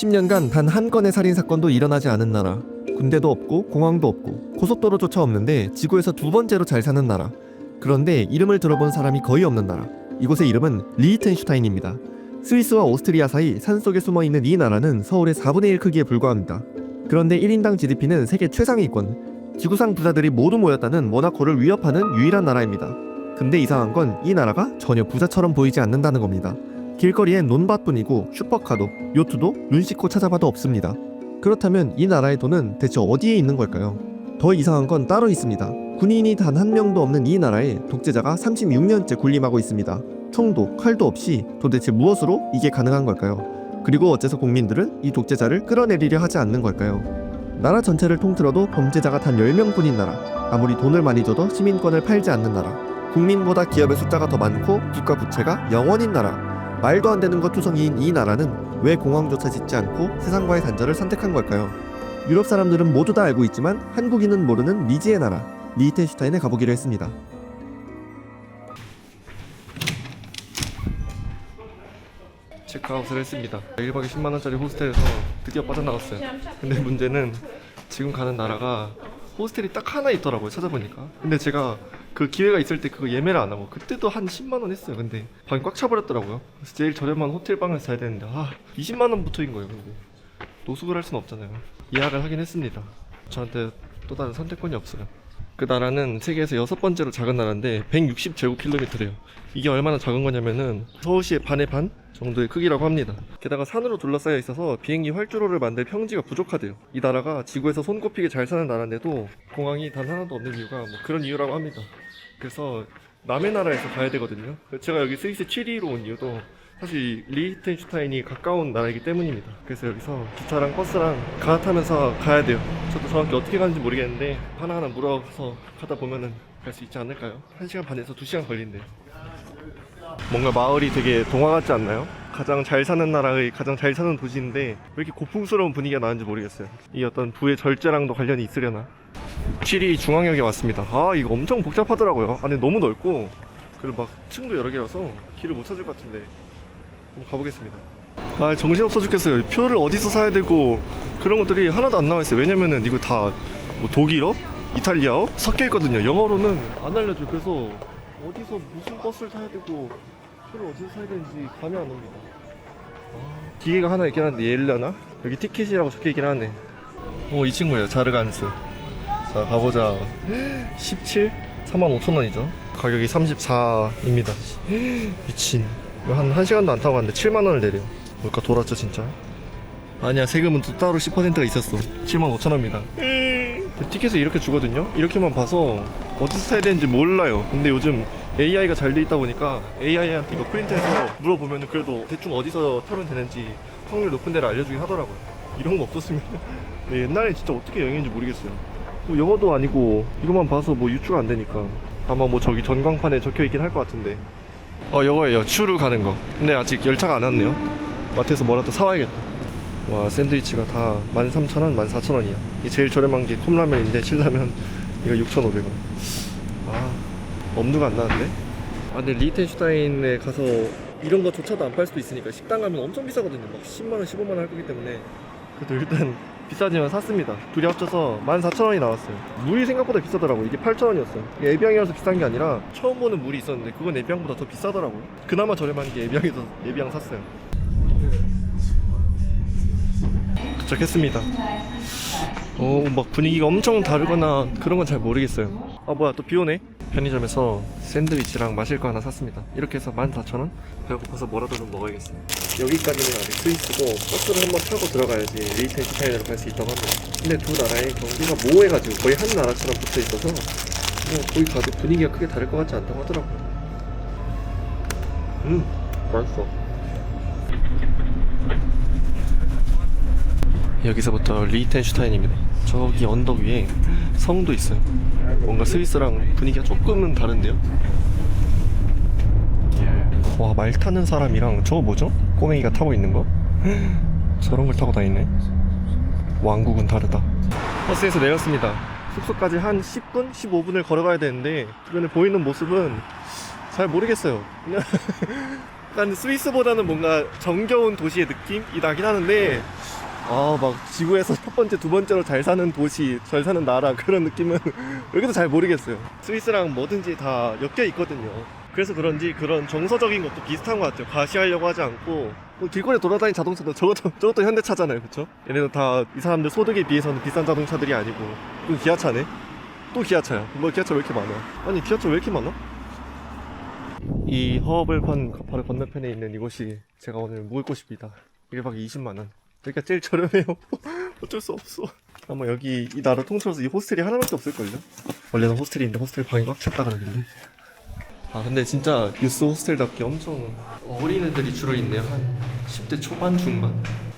10년간 단 한 건의 살인사건도 일어나지 않은 나라, 군대도 없고 공항도 없고 고속도로조차 없는데 지구에서 두 번째로 잘 사는 나라. 그런데 이름을 들어본 사람이 거의 없는 나라. 이곳의 이름은 리히텐슈타인입니다. 스위스와 오스트리아 사이 산속에 숨어있는 이 나라는 서울의 4분의 1 크기에 불과합니다. 그런데 1인당 GDP는 세계 최상위권, 지구상 부자들이 모두 모였다는 모나코를 위협하는 유일한 나라입니다. 근데 이상한 건 이 나라가 전혀 부자처럼 보이지 않는다는 겁니다. 길거리엔 논밭뿐이고 슈퍼카도, 요트도 눈 씻고 찾아봐도 없습니다. 그렇다면 이 나라의 돈은 대체 어디에 있는 걸까요? 더 이상한 건 따로 있습니다. 군인이 단 한 명도 없는 이 나라에 독재자가 36년째 군림하고 있습니다. 총도 칼도 없이 도대체 무엇으로 이게 가능한 걸까요? 그리고 어째서 국민들은 이 독재자를 끌어내리려 하지 않는 걸까요? 나라 전체를 통틀어도 범죄자가 단 10명뿐인 나라, 아무리 돈을 많이 줘도 시민권을 팔지 않는 나라, 국민보다 기업의 숫자가 더 많고 국가 부채가 0원인 나라, 말도 안 되는 것 투성이인 이 나라는 왜 공항조차 짓지 않고 세상과의 단절을 선택한 걸까요? 유럽 사람들은 모두 다 알고 있지만 한국인은 모르는 미지의 나라, 리히텐슈타인에 가보기로 했습니다. 체크아웃을 했습니다. 1박에 10만원짜리 호스텔에서 드디어 빠져나갔어요. 근데 문제는 지금 가는 나라가 호스텔이 딱 하나 있더라고요, 찾아보니까. 근데 제가 그 기회가 있을 때 그거 예매를 안 하고 그때도 한 10만원 했어요. 근데 방이 꽉 차버렸더라고요. 그래서 제일 저렴한 호텔 방에서 자야 되는데 20만원부터인 거예요. 근데 노숙을 할 수는 없잖아요. 예약을 하긴 했습니다. 저한테 또 다른 선택권이 없어요. 그 나라는 세계에서 6번째로 작은 나라인데 160제곱킬로미터래요. 이게 얼마나 작은 거냐면은 서울시의 반의 반 정도의 크기라고 합니다. 게다가 산으로 둘러싸여 있어서 비행기 활주로를 만들 평지가 부족하대요. 이 나라가 지구에서 손꼽히게 잘 사는 나라인데도 공항이 단 하나도 없는 이유가 뭐 그런 이유라고 합니다. 그래서 남의 나라에서 가야 되거든요. 제가 여기 스위스 취리히로 온 이유도 사실 리히텐슈타인이 가까운 나라이기 때문입니다. 그래서 여기서 기차랑 버스랑 갈아타면서 가야 돼요. 저도 정확히 어떻게 가는지 모르겠는데 하나하나 물어서 가다 보면은 갈 수 있지 않을까요? 1시간 반에서 2시간 걸린대요. 뭔가 마을이 되게 동화 같지 않나요? 가장 잘 사는 나라의 가장 잘 사는 도시인데 왜 이렇게 고풍스러운 분위기가 나는지 모르겠어요. 이 어떤 부의 절제랑도 관련이 있으려나? 취리히 중앙역에 왔습니다. 이거 엄청 복잡하더라고요. 안에 너무 넓고 그리고 막 층도 여러 개라서 길을 못 찾을 것 같은데 한번 가보겠습니다. 정신없어 죽겠어요. 표를 어디서 사야 되고 그런 것들이 하나도 안 나와있어요. 왜냐면은 이거 다 뭐 독일어? 이탈리아어? 섞여있거든요. 영어로는 안 알려줘요. 그래서 어디서 무슨 버스를 타야 되고 표를 어디서 사야 되는지 감이 안 옵니다. 기계가 하나 있긴 한데 얘려나? 여기 티켓이라고 적혀있긴 하네. 이 친구예요. 자르간스. 자 가보자. 17? 45,000원이죠. 가격이 34입니다. 미친. 한 1시간도 안 타고 갔는데 7만원을 내려. 뭘까 돌았죠 진짜. 아니야, 세금은 또 따로 10%가 있었어. 75,000원입니다. 티켓을 이렇게 주거든요. 이렇게만 봐서 어디서 사야 되는지 몰라요. 근데 요즘 AI가 잘 돼 있다 보니까 AI한테 이거 프린트해서 물어보면 그래도 대충 어디서 타면 되는지 확률 높은 데를 알려주긴 하더라고요. 이런 거 없었으면 옛날에 진짜 어떻게 여행인지 모르겠어요. 뭐 영어도 아니고 이것만 봐서 뭐 유추가 안 되니까 아마 뭐 저기 전광판에 적혀있긴 할 것 같은데. 이거예요. 추루 가는 거. 근데 아직 열차가 안 왔네요. 마트에서 뭐라도 사와야겠다. 와, 샌드위치가 다 13,000원, 14,000원이야. 이 제일 저렴한 게 컵라면인데 신라면 이거 6,500원. 엄두가 안 나는데? 근데 리히텐슈타인에 가서 이런 거조차도 안 팔 수도 있으니까 식당 가면 엄청 비싸거든요. 막 10만원, 15만원 할 거기 때문에. 그래도 일단 비싸지만 샀습니다. 둘이 합쳐서 14,000원이 나왔어요. 물이 생각보다 비싸더라고요. 이게 8,000원이었어요. 에비앙이라서 비싼 게 아니라 처음 보는 물이 있었는데 그건 에비앙보다 더 비싸더라고요. 그나마 저렴한 게 에비앙에서 에비앙 샀어요. 도착했습니다. 막 분위기가 엄청 다르거나 그런 건 잘 모르겠어요. 뭐야, 또 비 오네. 편의점에서 샌드위치랑 마실 거 하나 샀습니다. 이렇게 해서 14,000원? 배고파서 뭐라도 좀 먹어야겠어요. 여기까지는 아직 스위스고 버스를 한번 타고 들어가야지 리히텐슈타인으로 갈 수 있다고 합니다. 근데 두 나라의 경계가 모호해가지고 거의 한 나라처럼 붙어 있어서 거기 가도 분위기가 크게 다를 것 같지 않다고 하더라고요. 맛있어. 여기서부터 리히텐슈타인입니다. 저기 언덕 위에 성도 있어요. 뭔가 스위스랑 분위기가 조금은 다른데요. 와, 말 타는 사람이랑 저거 뭐죠? 꼬맹이가 타고 있는 거? 저런 걸 타고 다니네. 왕국은 다르다. 버스에서 내렸습니다. 숙소까지 한 10분? 15분을 걸어가야 되는데 주변에 보이는 모습은 잘 모르겠어요. 그냥 스위스보다는 뭔가 정겨운 도시의 느낌이 나긴 하는데 막 지구에서 첫 번째, 두 번째로 잘 사는 도시, 잘 사는 나라 그런 느낌은 여기도 잘 모르겠어요. 스위스랑 뭐든지 다 엮여 있거든요. 그래서 그런지 그런 정서적인 것도 비슷한 것 같아요. 과시하려고 하지 않고 뭐 길거리에 돌아다니는 자동차도 저것도 현대차잖아요, 그쵸? 얘네는 다 이 사람들 소득에 비해서는 비싼 자동차들이 아니고. 또 기아차네? 또 기아차야. 뭐 기아차 왜 이렇게 많아? 아니 기아차 왜 이렇게 많아? 이 허허벌판 바로 건너편에 있는 이곳이 제가 오늘 묵을 곳입니다. 1박에 20만원. 여기가 제일 저렴해요. 어쩔 수 없어. 아마 여기 이 나라 통틀어서 이 호스텔이 하나밖에 없을걸요? 원래는 호스텔이 있는데 호스텔 방이 꽉 찼다 그러길래. 근데 진짜 유스 호스텔답게 엄청 어린애들이 주로 있네요. 한 10대 초반 중반.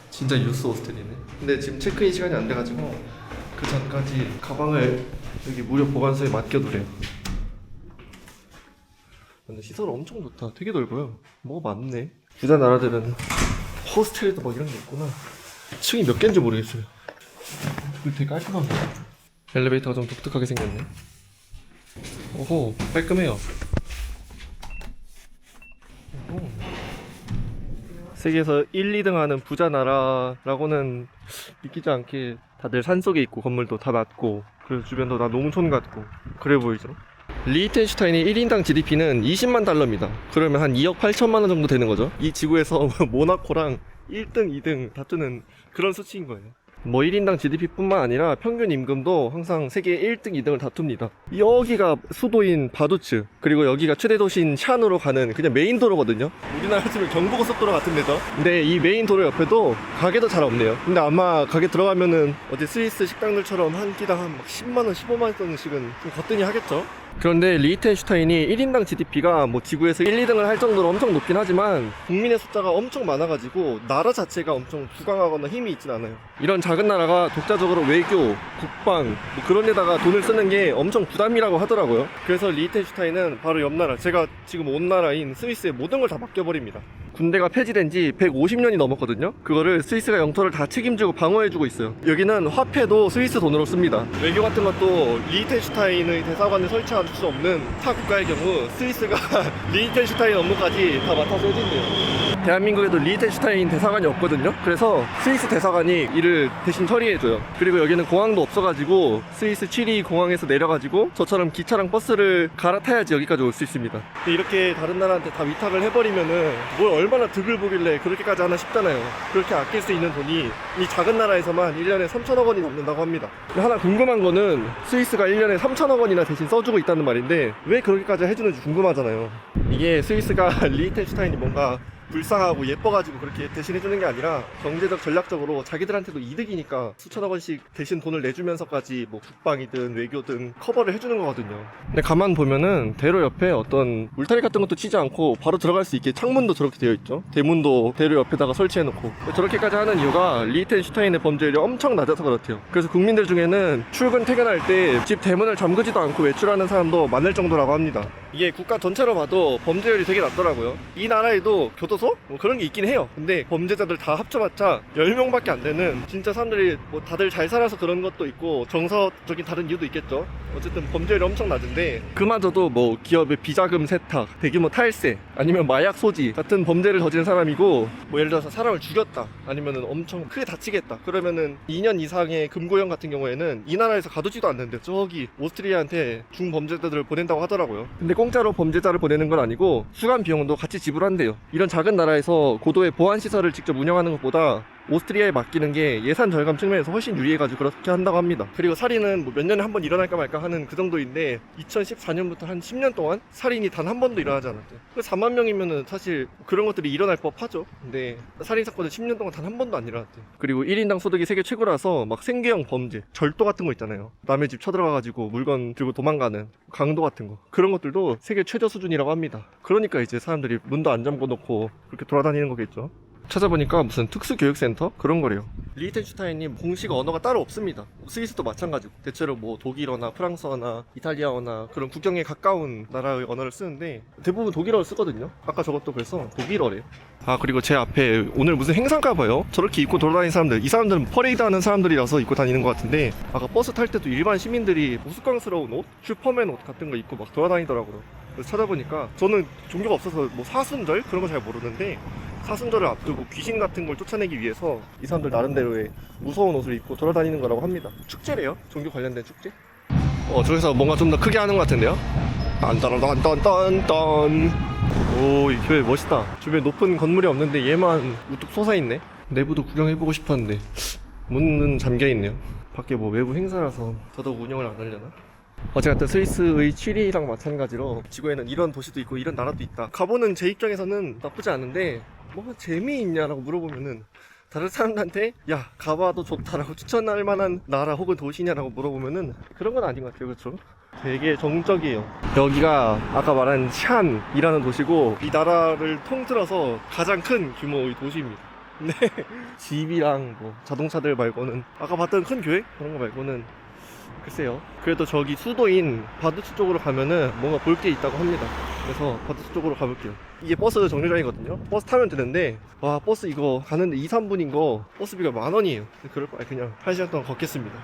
진짜 유스 호스텔이네. 근데 지금 체크인 시간이 안 돼가지고 그 전까지 가방을 여기 무료 보관소에 맡겨두래요. 근데 시설 엄청 좋다. 되게 넓어요. 뭐가 많네. 부자 나라들은 호스텔에도 막 이런 게 있구나. 층이 몇 개인지 모르겠어요. 되게 깔끔하고. 엘리베이터가 좀 독특하게 생겼네. 오호, 깔끔해요. 오호. 세계에서 1, 2등 하는 부자 나라라고는 믿기지 않게 다들 산속에 있고 건물도 다 낮고 그래서 주변도 다 농촌 같고 그래 보이죠. 리히텐슈타인의 1인당 GDP는 20만 달러입니다. 그러면 한 2억 8천만 원 정도 되는 거죠. 이 지구에서 모나코랑 1등, 2등 다투는 그런 수치인 거예요. 뭐 1인당 GDP 뿐만 아니라 평균 임금도 항상 세계 1등, 2등을 다툽니다. 여기가 수도인 바두츠, 그리고 여기가 최대 도시인 샨으로 가는 그냥 메인 도로거든요. 우리나라 치면 경부고속도로 같은 데죠. 근데 이 메인 도로 옆에도 가게도 잘 없네요. 근데 아마 가게 들어가면은 어디 스위스 식당들처럼 한 끼당 한 10만원, 15만원씩은 좀 거뜬히 하겠죠. 그런데 리히텐슈타인이 1인당 GDP가 뭐 지구에서 1, 2등을 할 정도로 엄청 높긴 하지만 국민의 숫자가 엄청 많아가지고 나라 자체가 엄청 부강하거나 힘이 있진 않아요. 이런 작은 나라가 독자적으로 외교, 국방 뭐 그런 데다가 돈을 쓰는 게 엄청 부담이라고 하더라고요. 그래서 리히텐슈타인은 바로 옆 나라, 제가 지금 온 나라인 스위스에 모든 걸 다 맡겨버립니다. 군대가 폐지된 지 150년이 넘었거든요. 그거를 스위스가 영토를 다 책임지고 방어해주고 있어요. 여기는 화폐도 스위스 돈으로 씁니다. 외교 같은 것도 리히텐슈타인의 대사관을 설치할 수 없는 타 국가의 경우 스위스가 리히텐슈타인 업무까지 다 맡아서 해준대요. 대한민국에도 리히텐슈타인 대사관이 없거든요. 그래서 스위스 대사관이 이를 대신 처리해줘요. 그리고 여기는 공항도 없어가지고 스위스 취리 공항에서 내려가지고 저처럼 기차랑 버스를 갈아타야지 여기까지 올 수 있습니다. 근데 이렇게 다른 나라한테 다 위탁을 해버리면은 뭘 얼마나 득을 보길래 그렇게까지 하나 싶잖아요. 그렇게 아낄 수 있는 돈이 이 작은 나라에서만 1년에 3천억 원이 넘는다고 합니다. 하나 궁금한 거는 스위스가 1년에 3천억 원이나 대신 써주고 있다는 말인데 왜 그렇게까지 해주는지 궁금하잖아요. 이게 스위스가 리히텐슈타인이 뭔가 불쌍하고 예뻐가지고 그렇게 대신해주는 게 아니라 경제적 전략적으로 자기들한테도 이득이니까 수천억 원씩 대신 돈을 내주면서까지 뭐 국방이든 외교든 커버를 해주는 거거든요. 근데 가만 보면은 대로 옆에 어떤 울타리 같은 것도 치지 않고 바로 들어갈 수 있게 창문도 저렇게 되어 있죠. 대문도 대로 옆에다가 설치해놓고 저렇게까지 하는 이유가 리히텐슈타인의 범죄율이 엄청 낮아서 그렇대요. 그래서 국민들 중에는 출근 퇴근할 때 집 대문을 잠그지도 않고 외출하는 사람도 많을 정도라고 합니다. 이게 국가 전체로 봐도 범죄율이 되게 낮더라고요. 이 나라에도 교도소? 뭐 그런 게 있긴 해요. 근데 범죄자들 다 합쳐봤자 10명밖에 안 되는, 진짜 사람들이 뭐 다들 잘 살아서 그런 것도 있고 정서적인 다른 이유도 있겠죠. 어쨌든 범죄율이 엄청 낮은데 그마저도 뭐 기업의 비자금 세탁, 대규모 탈세, 아니면 마약 소지 같은 범죄를 저지른 사람이고, 뭐 예를 들어서 사람을 죽였다, 아니면은 엄청 크게 다치겠다 그러면은 2년 이상의 금고형 같은 경우에는 이 나라에서 가두지도 않는데 저기 오스트리아한테 중범죄자들을 보낸다고 하더라고요. 근데 공짜로 범죄자를 보내는 건 아니고 수감 비용도 같이 지불한대요. 이런 작은 나라에서 고도의 보안 시설을 직접 운영하는 것보다 오스트리아에 맡기는 게 예산 절감 측면에서 훨씬 유리해가지고 그렇게 한다고 합니다. 그리고 살인은 뭐 몇 년에 한 번 일어날까 말까 하는 그 정도인데 2014년부터 한 10년 동안 살인이 단 한 번도 일어나지 않았대요. 4만 명이면은 사실 그런 것들이 일어날 법하죠. 근데 살인 사건은 10년 동안 단 한 번도 안 일어났대요. 그리고 1인당 소득이 세계 최고라서 막 생계형 범죄, 절도 같은 거 있잖아요. 남의 집 쳐들어가가지고 물건 들고 도망가는 강도 같은 거, 그런 것들도 세계 최저 수준이라고 합니다. 그러니까 이제 사람들이 문도 안 잠궈 놓고 그렇게 돌아다니는 거겠죠. 찾아보니까 무슨 특수교육센터? 그런 거래요. 리히텐슈타인이 공식 언어가 따로 없습니다. 스위스도 마찬가지고 대체로 뭐 독일어나 프랑스어나 이탈리아어나 그런 국경에 가까운 나라의 언어를 쓰는데 대부분 독일어를 쓰거든요. 아까 저것도 그래서 독일어래요. 그리고 제 앞에 오늘 무슨 행사인가 봐요. 저렇게 입고 돌아다니는 사람들, 이 사람들은 퍼레이드 하는 사람들이라서 입고 다니는 것 같은데 아까 버스 탈 때도 일반 시민들이 우스꽝스러운 옷? 슈퍼맨 옷 같은 거 입고 막 돌아다니더라고요. 그래서 찾아보니까 저는 종교가 없어서 뭐 사순절? 그런 거 잘 모르는데 사순절을 앞두고 귀신 같은 걸 쫓아내기 위해서 이 사람들 나름대로의 무서운 옷을 입고 돌아다니는 거라고 합니다. 축제래요? 종교 관련된 축제? 저기서 뭔가 좀 더 크게 하는 것 같은데요? 딴딴딴딴딴. 오, 이 교회 멋있다. 주변에 높은 건물이 없는데 얘만 우뚝 솟아있네. 내부도 구경해보고 싶었는데 문은 잠겨있네요. 밖에 뭐 외부 행사라서 더더욱 운영을 안 하려나? 어제 같은 스위스의 취리랑 마찬가지로 지구에는 이런 도시도 있고 이런 나라도 있다. 가보는 제 입장에서는 나쁘지 않은데 뭐가 재미있냐라고 물어보면은 다른 사람들한테 야 가봐도 좋다라고 추천할 만한 나라 혹은 도시냐라고 물어보면은 그런 건 아닌 것 같아요. 그렇죠? 되게 정적이에요. 여기가 아까 말한 샨이라는 도시고 이 나라를 통틀어서 가장 큰 규모의 도시입니다. 근데 집이랑 뭐 자동차들 말고는 아까 봤던 큰 교회? 그런 거 말고는 글쎄요. 그래도 저기 수도인 바두츠 쪽으로 가면은 뭔가 볼 게 있다고 합니다. 그래서 바두츠 쪽으로 가볼게요. 이게 버스 정류장이거든요. 버스 타면 되는데 와 버스 이거 가는데 2, 3분인 거 버스비가 10,000원이에요. 그럴 바에 그냥 1시간 동안 걷겠습니다.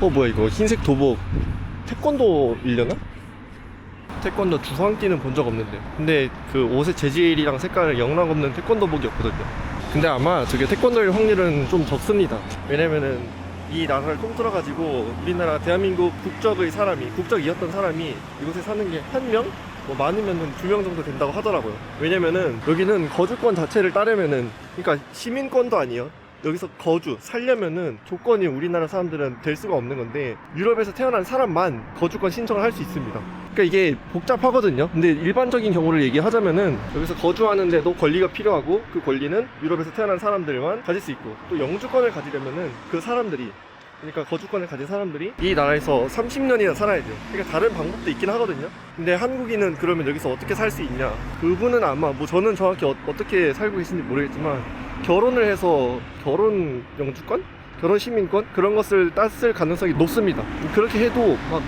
뭐야 이거 흰색 도복 태권도 일려나? 태권도 주황띠는 본 적 없는데 근데 그 옷의 재질이랑 색깔 영락없는 태권도복이었거든요. 근데 아마 저게 태권도일 확률은 좀 적습니다. 왜냐면은 이 나라를 통틀어가지고 우리나라 대한민국 국적이었던 사람이 이곳에 사는 게 1명? 뭐 많으면은 2명 정도 된다고 하더라고요. 왜냐면은 여기는 거주권 자체를 따르면은 그러니까 시민권도 아니에요. 여기서 살려면은 조건이 우리나라 사람들은 될 수가 없는 건데 유럽에서 태어난 사람만 거주권 신청을 할 수 있습니다. 그러니까 이게 복잡하거든요. 근데 일반적인 경우를 얘기하자면은 여기서 거주하는데도 권리가 필요하고 그 권리는 유럽에서 태어난 사람들만 가질 수 있고 또 영주권을 가지려면은 그 사람들이 그러니까 거주권을 가진 사람들이 이 나라에서 30년이나 살아야 돼요. 그러니까 다른 방법도 있긴 하거든요. 근데 한국인은 그러면 여기서 어떻게 살 수 있냐? 그분은 아마 뭐 저는 정확히 어떻게 살고 계신지 모르겠지만 결혼을 해서 결혼 영주권? 결혼 시민권? 그런 것을 땄을 가능성이 높습니다. 그렇게 해도 막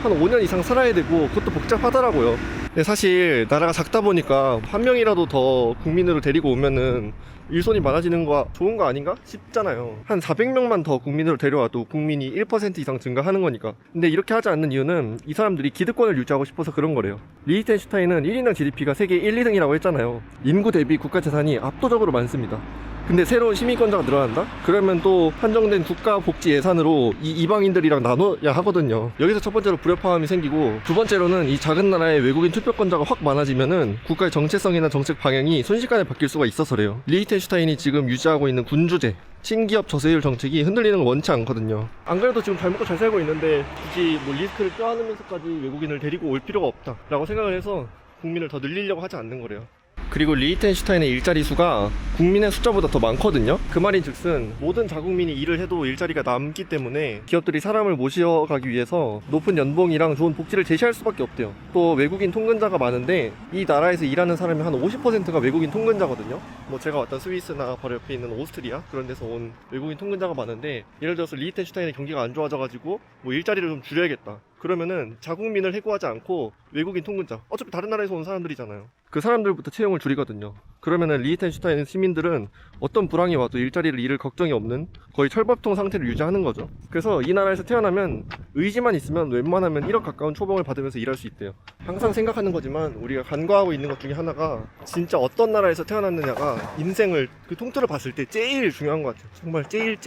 한 5년 이상 살아야 되고 그것도 복잡하더라고요. 근데 사실 나라가 작다 보니까 한 명이라도 더 국민으로 데리고 오면은 일손이 많아지는 거 좋은 거 아닌가 싶잖아요. 한 400명만 더 국민으로 데려와도 국민이 1% 이상 증가하는 거니까. 근데 이렇게 하지 않는 이유는 이 사람들이 기득권을 유지하고 싶어서 그런 거래요. 리히텐슈타인은 1인당 GDP가 세계 1, 2등이라고 했잖아요. 인구 대비 국가 재산이 압도적으로 많습니다. 근데 새로운 시민권자가 늘어난다? 그러면 또 한정된 국가 복지 예산으로 이 이방인들이랑 나눠야 하거든요. 여기서 첫 번째로 불협화음이 생기고 두 번째로는 이 작은 나라에 외국인 투표권자가 확 많아지면은 국가의 정체성이나 정책 방향이 순식간에 바뀔 수가 있어서래요. 리히텐슈타인이 지금 유지하고 있는 군주제 신기업 저세율 정책이 흔들리는 걸 원치 않거든요. 안 그래도 지금 잘 먹고 잘 살고 있는데 굳이 뭐 리스크를 껴안으면서까지 외국인을 데리고 올 필요가 없다 라고 생각을 해서 국민을 더 늘리려고 하지 않는 거래요. 그리고 리히텐슈타인의 일자리 수가 국민의 숫자보다 더 많거든요. 그 말인즉슨 모든 자국민이 일을 해도 일자리가 남기 때문에 기업들이 사람을 모셔가기 위해서 높은 연봉이랑 좋은 복지를 제시할 수밖에 없대요. 또 외국인 통근자가 많은데 이 나라에서 일하는 사람이 한 50%가 외국인 통근자거든요. 뭐 제가 왔던 스위스나 바로 옆에 있는 오스트리아 그런 데서 온 외국인 통근자가 많은데 예를 들어서 리히텐슈타인의 경기가 안 좋아져가지고 뭐 일자리를 좀 줄여야겠다. 그러면은 자국민을 해고하지 않고 외국인 통근자 어차피 다른 나라에서 온 사람들이잖아요. 그 사람들부터 채용을 줄이거든요. 그러면은 리히텐슈타인 시민들은 어떤 불황이 와도 일자리를 잃을 걱정이 없는 거의 철밥통 상태를 유지하는 거죠. 그래서 이 나라에서 태어나면 의지만 있으면 웬만하면 1억 가까운 초봉을 받으면서 일할 수 있대요. 항상 생각하는 거지만 우리가 간과하고 있는 것 중에 하나가 진짜 어떤 나라에서 태어났느냐가 인생을 그 통틀어 봤을 때 제일 중요한 것 같아요. 정말 제일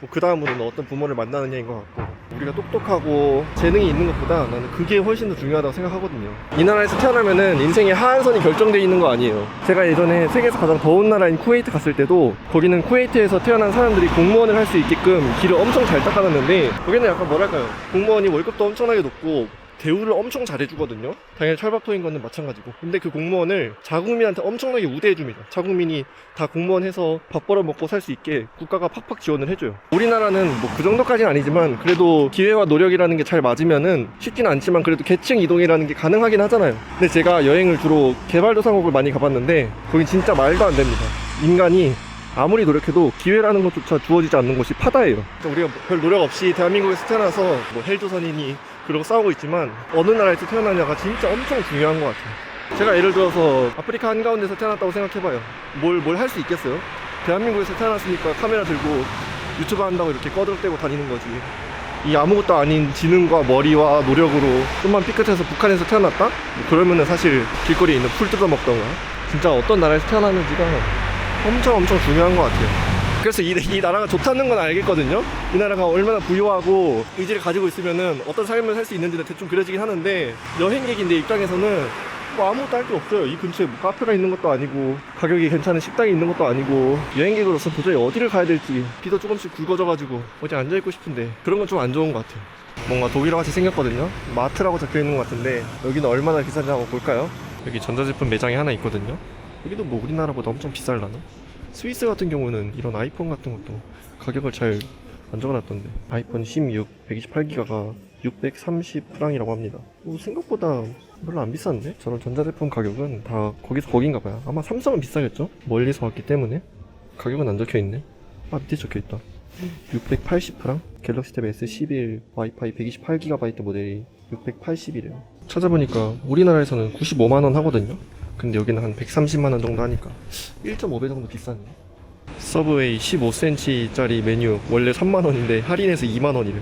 뭐 그 다음으로는 어떤 부모를 만나느냐인 것 같고 우리가 똑똑하고 재능이 있는 것보다 나는 그게 훨씬 더 중요하다고 생각하거든요. 이 나라에서 태어나면은 인생의 하한선이 결정되어 있는 거 아니에요. 제가 예전에 세계에서 가장 더운 나라인 쿠웨이트 갔을 때도 거기는 쿠웨이트에서 태어난 사람들이 공무원을 할 수 있게끔 길을 엄청 잘 닦아놨는데 거기는 약간 뭐랄까요, 공무원이 월급도 엄청나게 높고 대우를 엄청 잘해주거든요. 당연히 철밥통인 거는 마찬가지고. 근데 그 공무원을 자국민한테 엄청나게 우대해줍니다. 자국민이 다 공무원 해서 밥 벌어먹고 살 수 있게 국가가 팍팍 지원을 해줘요. 우리나라는 뭐 그 정도까지는 아니지만 그래도 기회와 노력이라는 게 잘 맞으면은 쉽지는 않지만 그래도 계층 이동이라는 게 가능하긴 하잖아요. 근데 제가 여행을 주로 개발도상국을 많이 가봤는데 거긴 진짜 말도 안 됩니다. 인간이 아무리 노력해도 기회라는 것조차 주어지지 않는 곳이 파다예요. 우리가 별 노력 없이 대한민국에서 태어나서 뭐 헬조선이니 그러고 싸우고 있지만 어느 나라에서 태어나냐가 진짜 엄청 중요한 것 같아요. 제가 예를 들어서 아프리카 한가운데서 태어났다고 생각해봐요. 뭘 할 수 있겠어요? 대한민국에서 태어났으니까 카메라 들고 유튜브 한다고 이렇게 꺼들대고 다니는 거지. 이 아무것도 아닌 지능과 머리와 노력으로 좀만 삐끗해서 북한에서 태어났다? 뭐 그러면은 사실 길거리에 있는 풀 뜯어먹던가 진짜 어떤 나라에서 태어났는지가 엄청 중요한 것 같아요. 그래서 이 나라가 좋다는 건 알겠거든요. 이 나라가 얼마나 부유하고 의지를 가지고 있으면은 어떤 삶을 살 수 있는지는 대충 그려지긴 하는데, 여행객인데 입장에서는 뭐 아무것도 할 게 없어요. 이 근처에 뭐 카페가 있는 것도 아니고 가격이 괜찮은 식당이 있는 것도 아니고, 여행객으로서 도저히 어디를 가야 될지 비도 조금씩 굵어져가지고 어디 앉아있고 싶은데 그런 건 좀 안 좋은 것 같아요. 뭔가 독일어 같이 생겼거든요. 마트라고 적혀있는 것 같은데 여기는 얼마나 비싼지 한번 볼까요? 여기 전자제품 매장이 하나 있거든요. 여기도 뭐 우리나라보다 엄청 비쌀라나? 스위스 같은 경우는 이런 아이폰 같은 것도 가격을 잘 안 적어놨던데, 아이폰 16 128기가가 630프랑이라고 합니다. 생각보다 별로 안 비싼데? 저런 전자제품 가격은 다 거기서 거긴가봐요. 아마 삼성은 비싸겠죠? 멀리서 왔기 때문에. 가격은 안 적혀있네. 아, 밑에 적혀있다. 680프랑? 갤럭시 탭 S11 와이파이 128GB 모델이 680이래요. 찾아보니까 우리나라에서는 95만원 하거든요. 근데 여기는 한 130만원 정도 하니까 1.5배 정도 비싸네. 서브웨이 15cm짜리 메뉴 원래 3만원인데 할인해서 2만원이래.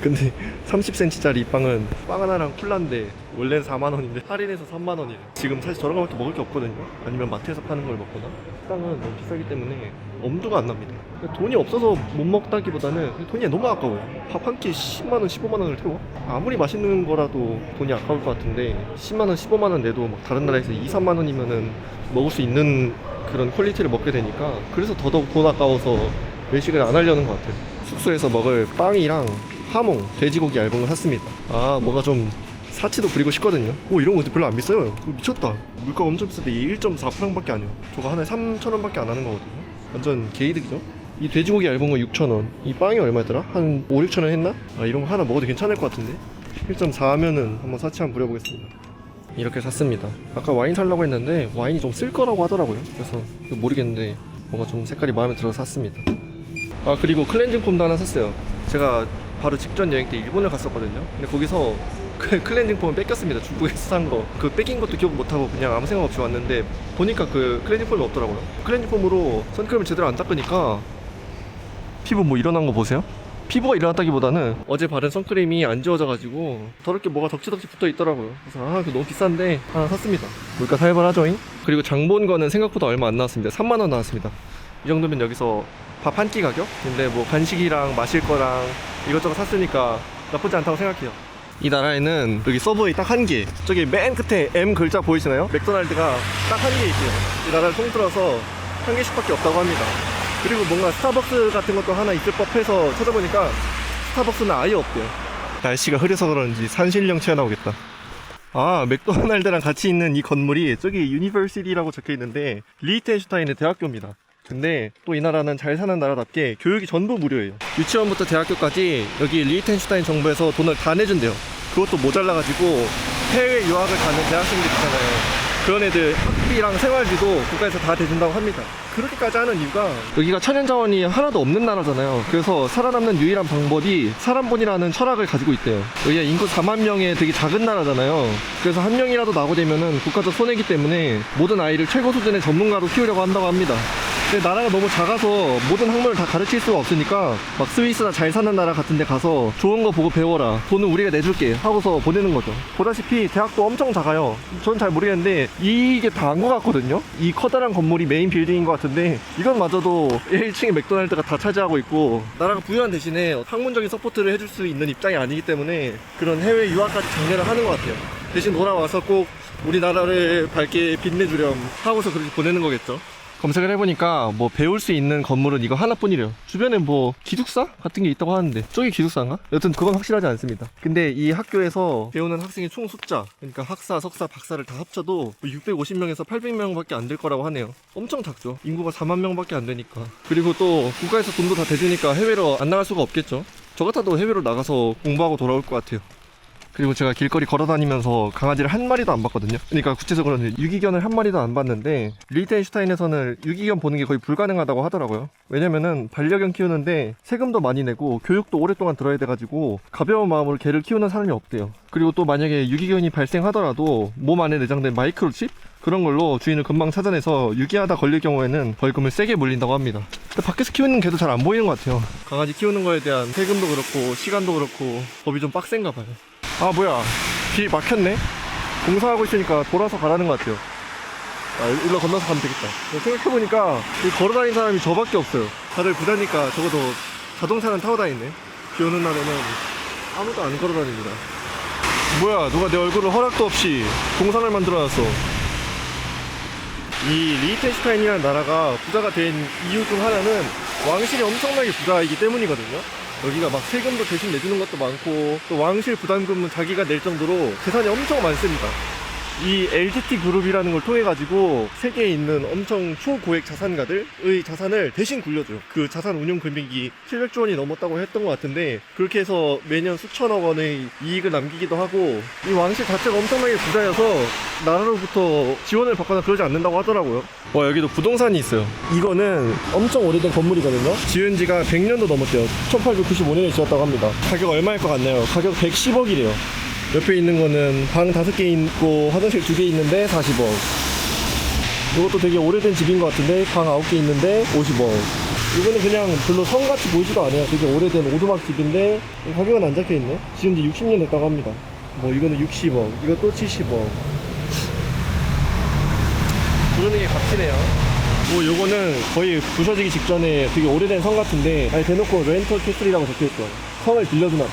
근데 30cm짜리 빵은 빵 하나랑 콜라인데 원래는 4만원인데 할인해서 3만원이래. 지금 사실 저런 거밖에 먹을 게 없거든요. 아니면 마트에서 파는 걸 먹거나. 식당은 너무 비싸기 때문에 엄두가 안 납니다. 돈이 없어서 못 먹다기보다는 돈이 너무 아까워요. 밥 한 끼 10만원 15만원을 태워? 아무리 맛있는 거라도 돈이 아까울 것 같은데 10만원 15만원 내도 막 다른 나라에서 2, 3만원이면은 먹을 수 있는 그런 퀄리티를 먹게 되니까, 그래서 더더욱 돈 아까워서 외식을 안 하려는 것 같아요. 숙소에서 먹을 빵이랑 하몽, 돼지고기 얇은 거 샀습니다. 아, 뭔가 좀 사치도 부리고 싶거든요. 오, 이런 거 별로 안 비싸요. 미쳤다. 물가가 엄청 비싼데 1.4프랑밖에 안 해요. 저거 하나에 3,000원밖에 안 하는 거거든요. 완전 개이득이죠. 이 돼지고기 얇은 거 6,000원. 이 빵이 얼마더라? 한 5, 6,000원 했나? 아, 이런 거 하나 먹어도 괜찮을 것 같은데? 1.4 하면은 한번 사치 한번 부려보겠습니다. 이렇게 샀습니다. 아까 와인 사려고 했는데 와인이 좀 쓸 거라고 하더라고요. 그래서 모르겠는데 뭔가 좀 색깔이 마음에 들어서 샀습니다. 아, 그리고 클렌징 폼도 하나 샀어요. 제가 바로 직전 여행 때 일본을 갔었거든요. 근데 거기서 그 클렌징 폼을 뺏겼습니다. 중국에서 산 거. 그 뺏긴 것도 기억 못하고 그냥 아무 생각 없이 왔는데 보니까 그 클렌징 폼이 없더라고요. 클렌징 폼으로 선크림을 제대로 안 닦으니까 피부 뭐 일어난 거 보세요. 피부가 일어났다기보다는 어제 바른 선크림이 안 지워져가지고 더럽게 뭐가 덕지덕지 붙어 있더라고요. 그래서 그거 너무 비싼데 하나 샀습니다. 물가 살벌하죠잉? 그리고 장 본 거는 생각보다 얼마 안 나왔습니다. 3만원 나왔습니다. 이 정도면 여기서 밥 한 끼 가격? 근데 뭐 간식이랑 마실 거랑 이것저것 샀으니까 나쁘지 않다고 생각해요. 이 나라에는 여기 서브웨이 딱 한 개, 저기 맨 끝에 M 글자 보이시나요? 맥도날드가 딱 한 개 있어요. 이 나라를 통틀어서 한 개씩밖에 없다고 합니다. 그리고 뭔가 스타벅스 같은 것도 하나 있을 법해서 찾아보니까 스타벅스는 아예 없대요. 날씨가 흐려서 그런지 산신령 튀어나오겠다. 아, 맥도날드랑 같이 있는 이 건물이 저기 유니버시티라고 적혀 있는데 리히텐슈타인의 대학교입니다. 근데 또 이 나라는 잘 사는 나라답게 교육이 전부 무료예요. 유치원부터 대학교까지 여기 리히텐슈타인 정부에서 돈을 다 내준대요. 그것도 모자라가지고 해외 유학을 가는 대학생들 있잖아요. 그런 애들 학비랑 생활비도 국가에서 다 대준다고 합니다. 그렇게까지 하는 이유가 여기가 천연자원이 하나도 없는 나라잖아요. 그래서 살아남는 유일한 방법이 사람본이라는 철학을 가지고 있대요. 여기가 인구 4만 명의 되게 작은 나라잖아요. 그래서 한 명이라도 나고 되면은 국가적 손해이기 때문에 모든 아이를 최고 수준의 전문가로 키우려고 한다고 합니다. 근데 나라가 너무 작아서 모든 학문을 다 가르칠 수가 없으니까 막 스위스나 잘 사는 나라 같은 데 가서 좋은 거 보고 배워라, 돈은 우리가 내줄게 하고서 보내는 거죠. 보다시피 대학도 엄청 작아요. 저는 잘 모르겠는데 이게 다인 것 같거든요. 이 커다란 건물이 메인 빌딩인 것 같은데 이건 마저도 1층에 맥도날드가 다 차지하고 있고, 나라가 부유한 대신에 학문적인 서포트를 해줄 수 있는 입장이 아니기 때문에 그런 해외 유학까지 장려를 하는 것 같아요. 대신 돌아와서 꼭 우리나라를 밝게 빛내주렴 하고서 그렇게 보내는 거겠죠. 검색을 해보니까 뭐 배울 수 있는 건물은 이거 하나뿐이래요. 주변에 뭐 기숙사 같은 게 있다고 하는데 저기 기숙사인가? 여튼 그건 확실하지 않습니다. 근데 이 학교에서 배우는 학생의 총 숫자, 그러니까 학사, 석사, 박사를 다 합쳐도 650명에서 800명밖에 안 될 거라고 하네요. 엄청 작죠. 인구가 4만 명밖에 안 되니까. 그리고 또 국가에서 돈도 다 대주니까 해외로 안 나갈 수가 없겠죠. 저 같아도 해외로 나가서 공부하고 돌아올 것 같아요. 그리고 제가 길거리 걸어다니면서 강아지를 한 마리도 안 봤거든요. 그러니까 구체적으로는 유기견을 한 마리도 안 봤는데 리히텐슈타인에서는 유기견 보는 게 거의 불가능하다고 하더라고요. 왜냐면은 반려견 키우는데 세금도 많이 내고 교육도 오랫동안 들어야 돼가지고 가벼운 마음으로 개를 키우는 사람이 없대요. 그리고 또 만약에 유기견이 발생하더라도 몸 안에 내장된 마이크로칩? 그런 걸로 주인을 금방 찾아내서 유기하다 걸릴 경우에는 벌금을 세게 물린다고 합니다. 근데 밖에서 키우는 개도 잘 안 보이는 것 같아요. 강아지 키우는 거에 대한 세금도 그렇고 시간도 그렇고 법이 좀 빡센가 봐요. 아, 뭐야, 길 막혔네? 공사하고 있으니까 돌아서 가라는 것 같아요. 일로 건너서 가면 되겠다. 생각해보니까 걸어다니는 사람이 저밖에 없어요. 다들 부자니까 적어도 자동차는 타고 다니네. 비 오는 날에는 아무도 안 걸어다닙니다. 뭐야, 누가 내 얼굴을 허락도 없이 동상을 만들어놨어. 이 리히텐슈타인이라는 나라가 부자가 된 이유 중 하나는 왕실이 엄청나게 부자이기 때문이거든요. 여기가 막 세금도 대신 내주는 것도 많고, 또 왕실 부담금은 자기가 낼 정도로 재산이 엄청 많습니다. 이 LGT 그룹이라는 걸 통해 가지고 세계에 있는 엄청 초고액 자산가들의 자산을 대신 굴려줘요. 그 자산 운용 금액이 700조 원이 넘었다고 했던 것 같은데, 그렇게 해서 매년 수천억 원의 이익을 남기기도 하고, 이 왕실 자체가 엄청나게 부자여서 나라로부터 지원을 받거나 그러지 않는다고 하더라고요. 와, 여기도 부동산이 있어요. 이거는 엄청 오래된 건물이거든요. 지은 지가 100년도 넘었대요. 1895년에 지었다고 합니다. 가격 얼마일 것 같나요? 가격 110억이래요. 옆에 있는 거는 방 5개 있고 화장실 2개 있는데 40억. 이것도 되게 오래된 집인 것 같은데 방 9개 있는데 50억. 이거는 그냥 별로 성같이 보이지도 않아요. 되게 오래된 오두막 집인데 가격은 안 적혀있네. 지은 지 60년 됐다고 합니다. 뭐 이거는 60억, 이것도 70억. 그러는 게 값이네요. 뭐 요거는 거의 부서지기 직전에 되게 오래된 성 같은데, 아니 대놓고 렌털 캐슬이라고 적혀있어. 성을 빌려주나 봐.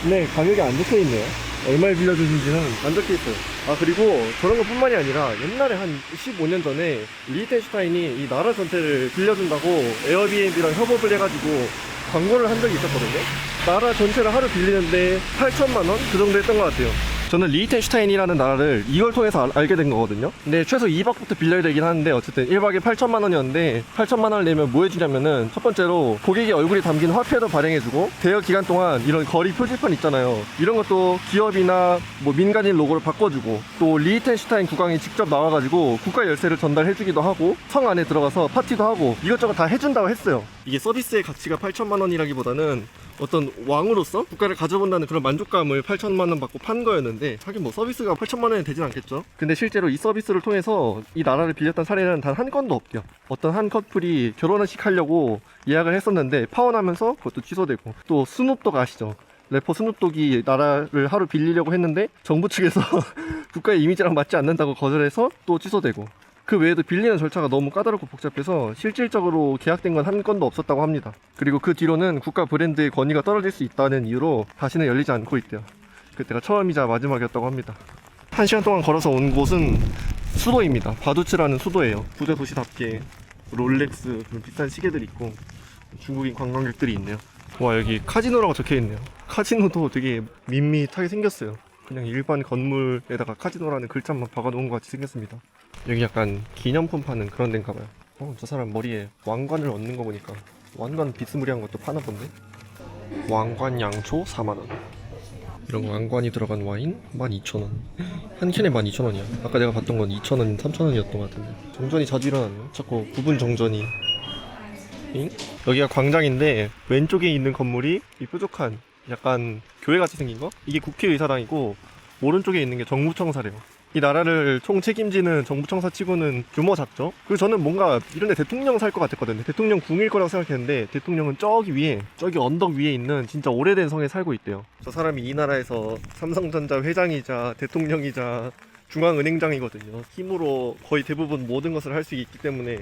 근데 가격이 안 적혀있네요. 얼마에 빌려주는지는 안 적혀있어요. 아, 그리고 저런 것 뿐만이 아니라 옛날에 한 15년 전에 리히텐슈타인이 이 나라 전체를 빌려준다고 에어비앤비랑 협업을 해가지고 광고를 한 적이 있었거든요. 나라 전체를 하루 빌리는데 8천만원? 그 정도 했던 것 같아요. 저는 리히텐슈타인이라는 나라를 이걸 통해서 알게 된 거거든요. 근데 최소 2박부터 빌려야 되긴 하는데, 어쨌든 1박에 8천만 원이었는데 8천만 원을 내면 뭐 해주냐면은, 첫 번째로 고객의 얼굴이 담긴 화폐도 발행해주고, 대여 기간 동안 이런 거리 표지판 있잖아요. 이런 것도 기업이나 뭐 민간인 로고를 바꿔주고, 또 리히텐슈타인 국왕이 직접 나와가지고 국가 열쇠를 전달해주기도 하고, 성 안에 들어가서 파티도 하고 이것저것 다 해준다고 했어요. 이게 서비스의 가치가 8천만 원이라기보다는 어떤 왕으로서 국가를 가져본다는 그런 만족감을 8천만 원 받고 판 거였는데, 하긴 뭐 서비스가 8천만 원이 되진 않겠죠. 근데 실제로 이 서비스를 통해서 이 나라를 빌렸던 사례는 단 한 건도 없대요. 어떤 한 커플이 결혼식 하려고 예약을 했었는데 파혼하면서 그것도 취소되고, 또 스눕독 아시죠? 래퍼 스눕독이 나라를 하루 빌리려고 했는데 정부 측에서 국가의 이미지랑 맞지 않는다고 거절해서 또 취소되고, 그 외에도 빌리는 절차가 너무 까다롭고 복잡해서 실질적으로 계약된 건 한 건도 없었다고 합니다. 그리고 그 뒤로는 국가 브랜드의 권위가 떨어질 수 있다는 이유로 다시는 열리지 않고 있대요. 그때가 처음이자 마지막이었다고 합니다. 1시간 동안 걸어서 온 곳은 수도입니다. 바두츠라는 수도예요. 부자 도시답게 롤렉스 그런 비싼 시계들 있고 중국인 관광객들이 있네요. 와, 여기 카지노라고 적혀있네요. 카지노도 되게 밋밋하게 생겼어요. 그냥 일반 건물에다가 카지노라는 글자만 박아놓은 것 같이 생겼습니다. 여기 약간 기념품 파는 그런 데인가 봐요. 저 사람 머리에 왕관을 얹는 거 보니까 왕관 비스무리한 것도 파나 본데? 왕관 양초 4만원. 이런 왕관이 들어간 와인 12,000원. 한 캔에 12,000원이야. 아까 내가 봤던 건 2,000원, 3,000원이었던 것 같은데. 정전이 자주 일어나네요. 자꾸 부분 정전이. 잉? 여기가 광장인데 왼쪽에 있는 건물이 이 뾰족한 약간 교회같이 생긴 거? 이게 국회의사당이고, 오른쪽에 있는 게 정부청사래요. 이 나라를 총 책임지는 정부청사 치고는 규모 작죠? 그리고 저는 뭔가 이런데 대통령 살 것 같았거든요. 대통령 궁일 거라고 생각했는데 대통령은 저기 위에, 저기 언덕 위에 있는 진짜 오래된 성에 살고 있대요. 저 사람이 이 나라에서 삼성전자 회장이자 대통령이자 중앙은행장이거든요. 힘으로 거의 대부분 모든 것을 할 수 있기 때문에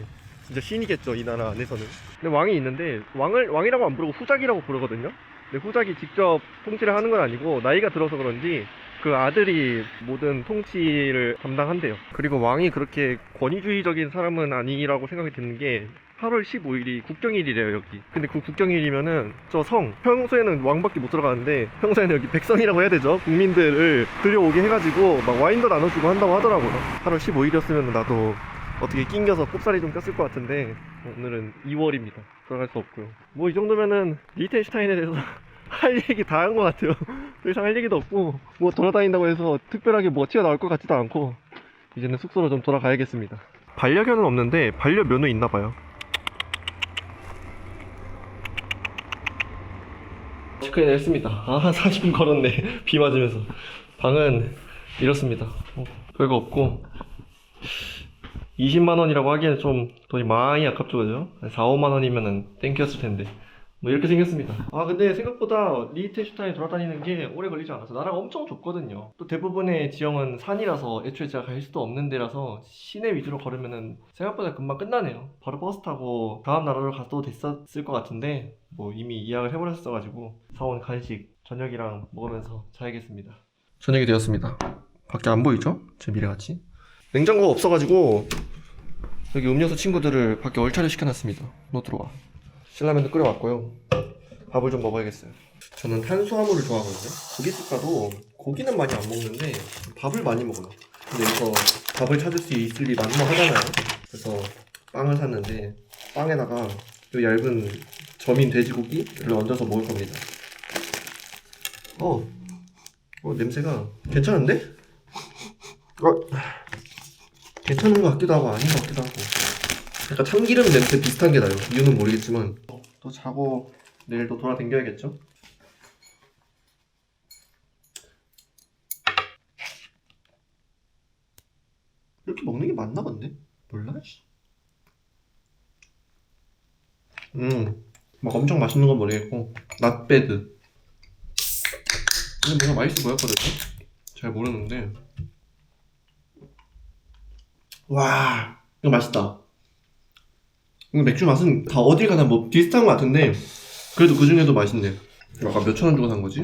진짜 신이겠죠, 이 나라 안에서는. 근데 왕이 있는데 왕이라고 안 부르고 후작이라고 부르거든요. 근데 후작이 직접 통치를 하는 건 아니고 나이가 들어서 그런지 그 아들이 모든 통치를 담당한대요. 그리고 왕이 그렇게 권위주의적인 사람은 아니라고 생각이 드는 게, 8월 15일이 국경일이래요, 여기. 근데 그 국경일이면은 저 성, 평소에는 왕밖에 못 들어가는데 평소에는 여기 백성이라고 해야 되죠? 국민들을 들여오게 해가지고 막 와인도 나눠주고 한다고 하더라고요. 8월 15일이었으면 나도 어떻게 낑겨서 꼽사리 좀 꼈을 것 같은데, 오늘은 2월입니다. 들어갈 수 없고요. 뭐 이 정도면은 리히텐슈타인에 대해서 할 얘기 다 한 것 같아요. 더 이상 할 얘기도 없고, 뭐 돌아다닌다고 해서 특별하게 뭐 튀어나올 것 같지도 않고, 이제는 숙소로 좀 돌아가야겠습니다. 반려견은 없는데 반려묘는 있나봐요. 체크인 했습니다. 40분 걸었네. 비 맞으면서. 방은 이렇습니다. 별거 없고, 20만원이라고 하기에는 좀 돈이 많이 아깝죠, 그죠? 4, 5만원이면은 땡겼을 텐데 뭐 이렇게 생겼습니다. 아 근데 생각보다 리히텐슈타인 돌아다니는 게 오래 걸리지 않아서 나라가 엄청 좁거든요. 또 대부분의 지형은 산이라서 애초에 제가 갈 수도 없는 데라서 시내 위주로 걸으면은 생각보다 금방 끝나네요. 바로 버스 타고 다음 나라로 가도 됐었을 것 같은데 뭐 이미 예약을 해버렸어가지고 사온 간식 저녁이랑 먹으면서 자야겠습니다. 저녁이 되었습니다. 밖에 안 보이죠? 제 미래같이 냉장고가 없어가지고 여기 음료수 친구들을 밖에 얼차려 시켜놨습니다. 너 들어와. 신라면도 끓여왔고요. 밥을 좀 먹어야겠어요. 저는 탄수화물을 좋아하거든요. 고깃집가도 고기는 많이 안 먹는데 밥을 많이 먹어요. 근데 여기서 밥을 찾을 수 있을 리 만무하잖아요. 그래서 빵을 샀는데 빵에다가 이 얇은 점인 돼지고기를 얹어서 먹을 겁니다. 냄새가 괜찮은데? 괜찮은 것 같기도 하고 아닌 것 같기도 하고 약간 참기름 냄새 비슷한 게 나요. 이유는 모르겠지만 또 자고 내일 또 돌아다녀야겠죠? 이렇게 먹는 게 맞나 본데? 몰라? 막 엄청 맛있는 건 모르겠고 낫배드 근데 뭔가 맛있어 보였거든요? 잘 모르는데 와 이거 맛있다. 이거 맥주 맛은 다 어딜 가나 뭐 비슷한 것 같은데 그래도 그 중에도 맛있네. 아까 몇천 원 주고 산 거지?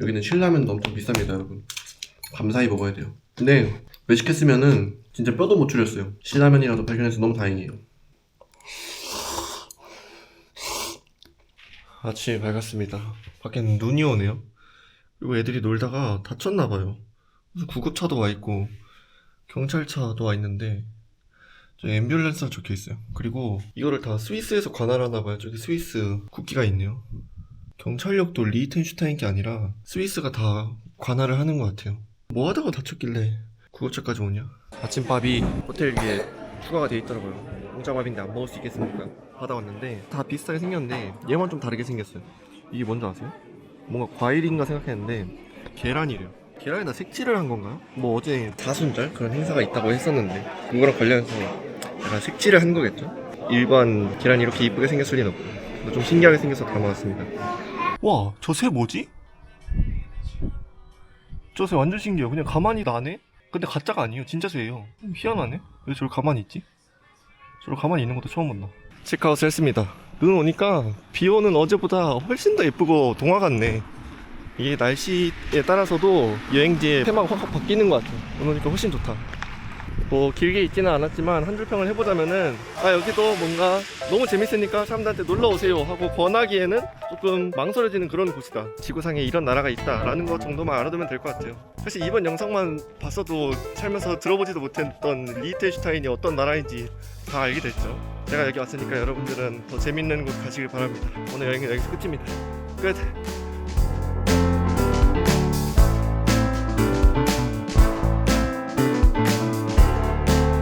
여기는 신라면도 엄청 비쌉니다 여러분. 감사히 먹어야 돼요. 근데 외식했으면은 진짜 뼈도 못 추렸어요. 신라면이라도 발견해서 너무 다행이에요. 아침이 밝았습니다. 밖에는 눈이 오네요. 그리고 애들이 놀다가 다쳤나봐요. 그래서 구급차도 와있고 경찰차도 와있는데 저 앰뷸런스가 적혀있어요. 그리고 이거를 다 스위스에서 관할하나봐요. 저기 스위스 국기가 있네요. 경찰력도 리히텐슈타인 게 아니라 스위스가 다 관할을 하는 것 같아요. 뭐 하다가 다쳤길래 구급차까지 오냐? 아침밥이 호텔 위에 추가가 돼 있더라고요. 공짜밥인데 안 먹을 수 있겠습니까? 받아왔는데 다 비슷하게 생겼는데 얘만 좀 다르게 생겼어요. 이게 뭔지 아세요? 뭔가 과일인가 생각했는데 계란이래요. 계란에다 색칠을 한 건가요? 뭐 어제 다순절 그런 행사가 있다고 했었는데 그거랑 관련해서 약간 색칠을 한 거겠죠? 일반 계란이 이렇게 이쁘게 생겼을 리는 없고 좀 신기하게 생겨서 담아왔습니다. 와, 저 새 뭐지? 저 새 완전 신기해요. 그냥 가만히 나네? 근데 가짜가 아니에요. 진짜 새예요. 희한하네? 왜 저를 가만히 있지? 저를 가만히 있는 것도 처음 본다. 체크아웃을 했습니다. 눈 오니까 비 오는 어제보다 훨씬 더 예쁘고 동화 같네. 이게 날씨에 따라서도 여행지의 테마가 확 바뀌는 것 같아요. 오늘 오니까 훨씬 좋다. 뭐 길게 있지는 않았지만 한 줄 평을 해보자면은 여기도 뭔가 너무 재밌으니까 사람들한테 놀러오세요 하고 권하기에는 조금 망설여지는 그런 곳이다. 지구상에 이런 나라가 있다 라는 것 정도만 알아두면 될 것 같아요. 사실 이번 영상만 봤어도 살면서 들어보지도 못했던 리히텐슈타인이 어떤 나라인지 다 알게 됐죠. 제가 여기 왔으니까 여러분들은 더 재밌는 곳 가시길 바랍니다. 오늘 여행은 여기서 끝입니다. 끝.